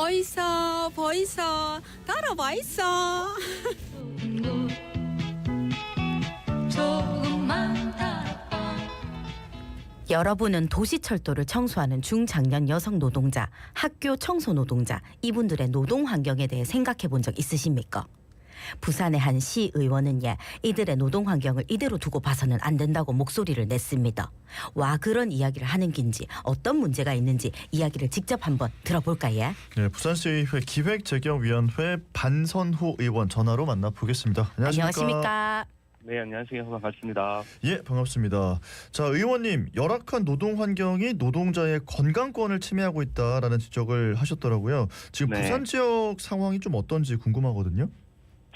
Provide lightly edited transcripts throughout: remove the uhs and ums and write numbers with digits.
보이소 보이소 따라와 있어. 여러분은 도시철도를 청소하는 중장년 여성 노동자, 학교 청소 노동자, 이분들의 노동 환경에 대해 생각해 본 적 있으십니까? 부산의 한 시의원은 이들의 노동 환경을 이대로 두고 봐서는 안 된다고 목소리를 냈습니다. 와 그런 이야기를 하는 긴지 어떤 문제가 있는지 이야기를 직접 한번 들어볼까요? 네, 부산시의회 기획재경위원회 반선후 의원 전화로 만나보겠습니다. 안녕하십니까? 네, 안녕하세요. 반갑습니다. 예, 반갑습니다. 자, 의원님, 열악한 노동 환경이 노동자의 건강권을 침해하고 있다라는 지적을 하셨더라고요. 지금 네. 부산 지역 상황이 좀 어떤지 궁금하거든요.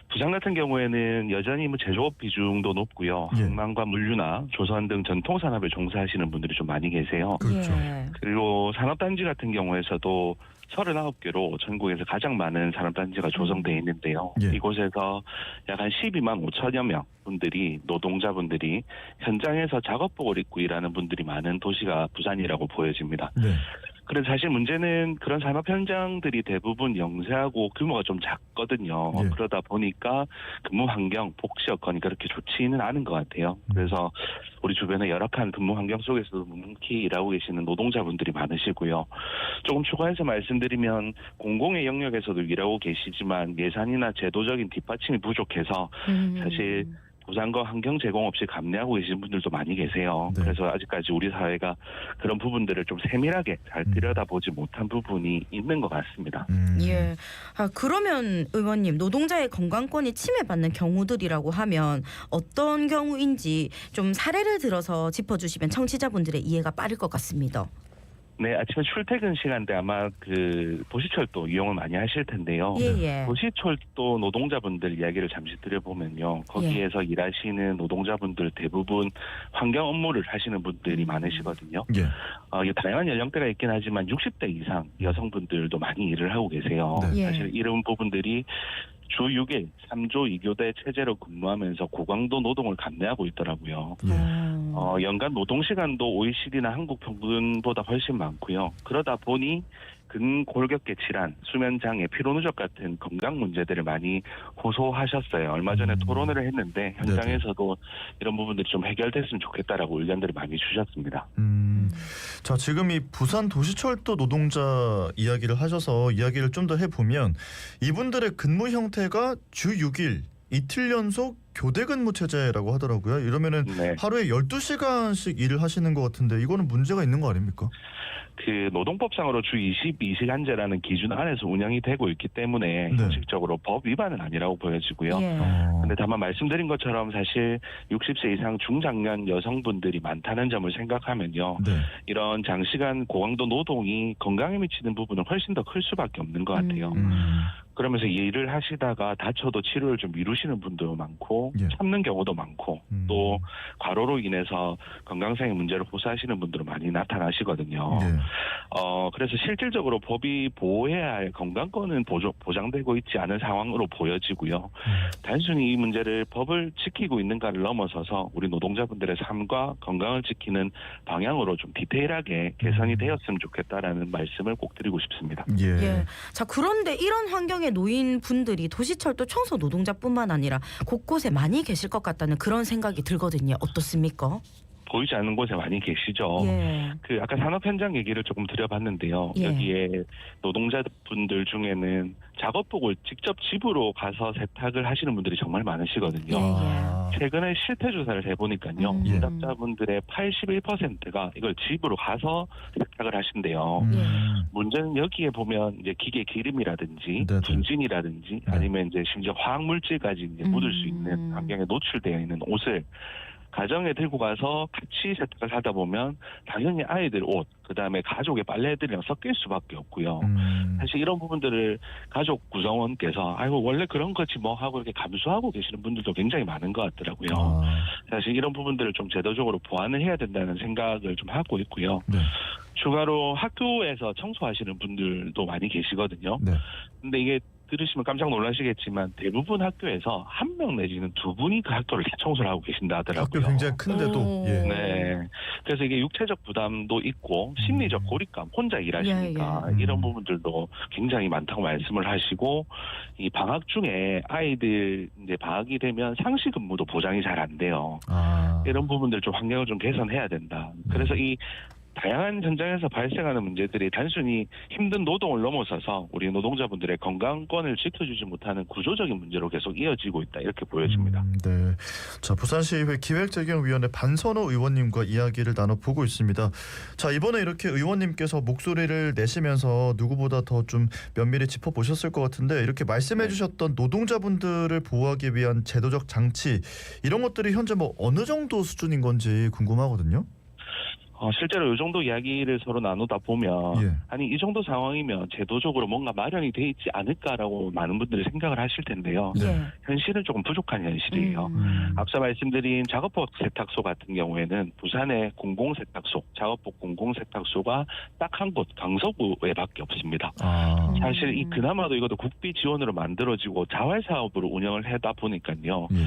부산 같은 경우에는 여전히 제조업 비중도 높고요. 예. 항만과 물류나 조선 등 전통 산업에 종사하시는 분들이 좀 많이 계세요. 그렇죠. 예. 그리고 산업단지 같은 경우에서도 39개로 전국에서 가장 많은 산업단지가 조성되어 있는데요. 예. 이곳에서 약 한 12만 5천여 명 분들이 노동자분들이 현장에서 작업복을 입고 일하는 분들이 많은 도시가 부산이라고 보여집니다. 네. 그래서 사실 문제는 그런 산업 현장들이 대부분 영세하고 규모가 좀 작거든요. 예. 그러다 보니까 근무 환경, 복지 여건이 그렇게 좋지는 않은 것 같아요. 그래서 우리 주변에 열악한 근무 환경 속에서도 묵묵히 일하고 계시는 노동자분들이 많으시고요. 조금 추가해서 말씀드리면 공공의 영역에서도 일하고 계시지만 예산이나 제도적인 뒷받침이 부족해서 사실 보상과 환경 제공 없이 감내하고 계신 분들도 많이 계세요. 네. 그래서 아직까지 우리 사회가 그런 부분들을 좀 세밀하게 잘 들여다보지 못한 부분이 있는 것 같습니다. 예. 그러면 의원님, 노동자의 건강권이 침해받는 경우들이라고 하면 어떤 경우인지 좀 사례를 들어서 짚어주시면 청취자분들의 이해가 빠를 것 같습니다. 네, 아침에 출퇴근 시간대 아마 도시철도 이용을 많이 하실 텐데요. 예. 도시철도 노동자분들 이야기를 잠시 드려보면요. 거기에서 일하시는 노동자분들 대부분 환경 업무를 하시는 분들이 많으시거든요. 예. 다양한 연령대가 있긴 하지만 60대 이상 여성분들도 많이 일을 하고 계세요. 네. 사실 이런 부분들이 주 6일 3조 2교대 체제로 근무하면서 고강도 노동을 감내하고 있더라고요. 예. 연간 노동시간도 OECD나 한국 평균보다 훨씬 많고요. 그러다 보니 근골격계 질환, 수면장애, 피로누적 같은 건강 문제들을 많이 호소하셨어요. 얼마 전에 토론회를 했는데 현장에서도 이런 부분들이 좀 해결됐으면 좋겠다라고 의견들을 많이 주셨습니다. 자, 지금 이 부산 도시철도 노동자 이야기를 하셔서 이야기를 좀 더 해보면 이분들의 근무 형태가 주 6일 이틀 연속 교대 근무 체제라고 하더라고요. 이러면은 네. 하루에 12시간씩 일을 하시는 것 같은데 이거는 문제가 있는 거 아닙니까? 노동법상으로 주 22시간제라는 기준 안에서 운영이 되고 있기 때문에 네. 형식적으로 법 위반은 아니라고 보여지고요. 예. 근데 다만 말씀드린 것처럼 사실 60세 이상 중장년 여성분들이 많다는 점을 생각하면요. 네. 이런 장시간 고강도 노동이 건강에 미치는 부분은 훨씬 더 클 수밖에 없는 것 같아요. 그러면서 일을 하시다가 다쳐도 치료를 좀 미루시는 분도 많고 예. 참는 경우도 많고 또 과로로 인해서 건강상의 문제를 호소하시는 분들은 많이 나타나시거든요. 네. 그래서 실질적으로 법이 보호해야 할 건강권은 보장되고 있지 않은 상황으로 보여지고요. 단순히 이 문제를 법을 지키고 있는가를 넘어서서 우리 노동자분들의 삶과 건강을 지키는 방향으로 좀 디테일하게 개선이 되었으면 좋겠다라는 말씀을 꼭 드리고 싶습니다. 예. 자, 그런데 이런 환경에 놓인 분들이 도시철도 청소 노동자뿐만 아니라 곳곳에 많이 계실 것 같다는 그런 생각이 들거든요. 어떻습니까? 보이지 않는 곳에 많이 계시죠. 예. 아까 산업 현장 얘기를 조금 드려봤는데요. 예. 여기에 노동자분들 중에는 작업복을 직접 집으로 가서 세탁을 하시는 분들이 정말 많으시거든요. 예. 최근에 실태 조사를 해보니까요. 예. 응답자분들의 81%가 이걸 집으로 가서 세탁을 하신대요. 문제는 여기에 보면 이제 기계 기름이라든지 네네. 분진이라든지 아니면 이제 심지어 화학 물질까지 이제 묻을 수 있는 환경에 노출되어 있는 옷을 가정에 들고 가서 같이 세탁을 하다 보면 당연히 아이들 옷, 그다음에 가족의 빨래들이랑 섞일 수밖에 없고요. 사실 이런 부분들을 가족 구성원께서 아이고 원래 그런 거지 뭐 하고 이렇게 감수하고 계시는 분들도 굉장히 많은 것 같더라고요. 사실 이런 부분들을 좀 제도적으로 보완을 해야 된다는 생각을 좀 하고 있고요. 네. 추가로 학교에서 청소하시는 분들도 많이 계시거든요. 네. 근데 이게 들으시면 깜짝 놀라시겠지만 대부분 학교에서 한 명 내지는 두 분이 그 학교를 청소를 하고 계신다 하더라고요. 학교 굉장히 큰데도 오. 예. 네. 그래서 이게 육체적 부담도 있고 심리적 고립감, 혼자 일하시니까 예. 이런 부분들도 굉장히 많다고 말씀을 하시고 이 방학 중에 아이들 이제 방학이 되면 상시 근무도 보장이 잘 안 돼요. 이런 부분들 좀 환경을 좀 개선해야 된다. 그래서 이 다양한 현장에서 발생하는 문제들이 단순히 힘든 노동을 넘어서서 우리 노동자분들의 건강권을 지켜주지 못하는 구조적인 문제로 계속 이어지고 있다 이렇게 보여집니다. 네. 자, 부산시의회 기획재경위원회 반선호 의원님과 이야기를 나눠보고 있습니다. 자, 이번에 이렇게 의원님께서 목소리를 내시면서 누구보다 더 좀 면밀히 짚어보셨을 것 같은데 이렇게 말씀해 주셨던 노동자분들을 보호하기 위한 제도적 장치 이런 것들이 현재 뭐 어느 정도 수준인 건지 궁금하거든요. 실제로 이 정도 이야기를 서로 나누다 보면 예. 아니 이 정도 상황이면 제도적으로 뭔가 마련이 돼 있지 않을까라고 많은 분들이 생각을 하실 텐데요. 예. 현실은 조금 부족한 현실이에요. 앞서 말씀드린 작업복 세탁소 같은 경우에는 부산의 공공세탁소, 작업복 공공세탁소가 딱 한 곳 강서구에밖에 없습니다. 사실 이 그나마도 이것도 국비 지원으로 만들어지고 자활 사업으로 운영을 하다 보니까요. 예.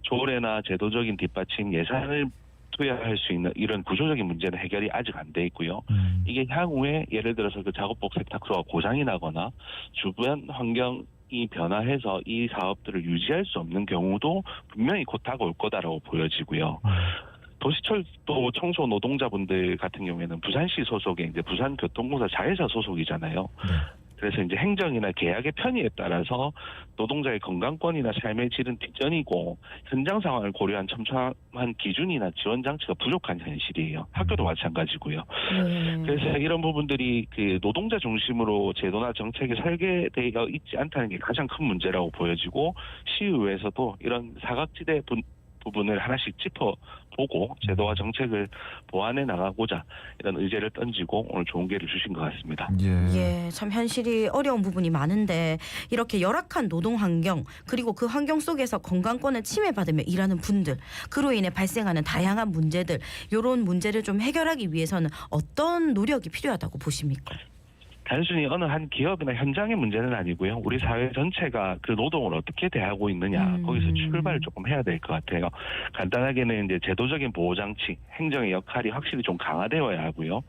조례나 제도적인 뒷받침 예산을 투여할 수 있는 이런 구조적인 문제는 해결이 아직 안 돼 있고요. 이게 향후에 예를 들어서 그 작업복 세탁소가 고장이 나거나 주변 환경이 변화해서 이 사업들을 유지할 수 없는 경우도 분명히 곧 다가올 거다라고 보여지고요. 도시철도 청소 노동자분들 같은 경우에는 부산시 소속의 이제 부산교통공사 자회사 소속이잖아요. 그래서 이제 행정이나 계약의 편의에 따라서 노동자의 건강권이나 삶의 질은 뒷전이고 현장 상황을 고려한 첨예한 기준이나 지원 장치가 부족한 현실이에요. 학교도 마찬가지고요. 그래서 이런 부분들이 그 노동자 중심으로 제도나 정책이 설계되어 있지 않다는 게 가장 큰 문제라고 보여지고 시의회에서도 이런 사각지대 부분을 하나씩 짚어보고 제도와 정책을 보완해 나가고자 이런 의제를 던지고 오늘 좋은 기회를 주신 것 같습니다. 예, 참 현실이 어려운 부분이 많은데 이렇게 열악한 노동 환경 그리고 그 환경 속에서 건강권을 침해받으며 일하는 분들 그로 인해 발생하는 다양한 문제들 이런 문제를 좀 해결하기 위해서는 어떤 노력이 필요하다고 보십니까? 단순히 어느 한 기업이나 현장의 문제는 아니고요. 우리 사회 전체가 그 노동을 어떻게 대하고 있느냐 거기서 출발을 조금 해야 될 것 같아요. 간단하게는 이제 제도적인 보호장치, 행정의 역할이 확실히 좀 강화되어야 하고요.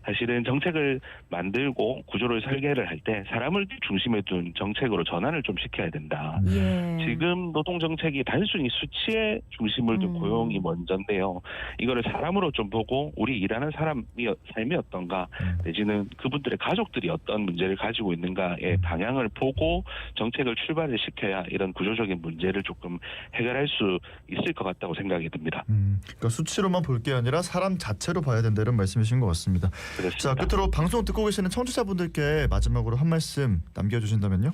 사실은 정책을 만들고 구조를 설계를 할 때 사람을 중심에 둔 정책으로 전환을 좀 시켜야 된다. 예. 지금 노동정책이 단순히 수치에 중심을 둔 고용이 먼저인데요. 이거를 사람으로 좀 보고 우리 일하는 사람의 삶이 어떤가 내지는 그분들의 가족들이 어떤 문제를 가지고 있는가의 방향을 보고 정책을 출발을 시켜야 이런 구조적인 문제를 조금 해결할 수 있을 것 같다고 생각이 듭니다. 그러니까 수치로만 볼 게 아니라 사람 자체로 봐야 된다 이런 말씀이신 것 같습니다. 그렇습니다. 자, 끝으로 방송 듣고 계시는 청취자분들께 마지막으로 한 말씀 남겨주신다면요.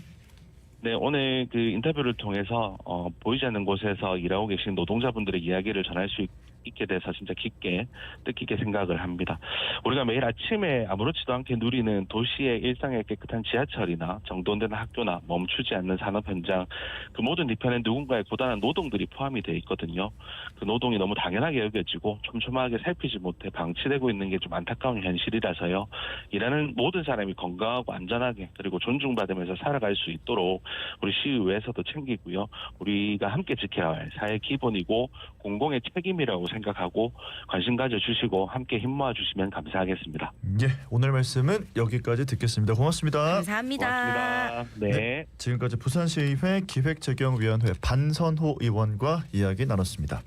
네, 오늘 그 인터뷰를 통해서 보이지 않는 곳에서 일하고 계신 노동자분들의 이야기를 전할 수 있게 돼서 진짜 깊게 뜻깊게 생각을 합니다. 우리가 매일 아침에 아무렇지도 않게 누리는 도시의 일상의 깨끗한 지하철이나 정돈된 학교나 멈추지 않는 산업 현장 그 모든 뒤편에 누군가의 고단한 노동들이 포함이 되어 있거든요. 그 노동이 너무 당연하게 여겨지고 촘촘하게 살피지 못해 방치되고 있는 게 좀 안타까운 현실이라서요. 일하는 모든 사람이 건강하고 안전하게 그리고 존중받으면서 살아갈 수 있도록 우리 시의회에서도 챙기고요. 우리가 함께 지켜야 할 사회 기본이고 공공의 책임이라고 생각하고 관심 가져주시고 함께 힘 모아주시면 감사하겠습니다. 예, 오늘 말씀은 여기까지 듣겠습니다. 고맙습니다. 감사합니다. 고맙습니다. 네. 지금까지 부산시의회 기획재경위원회 반선호 의원과 이야기 나눴습니다.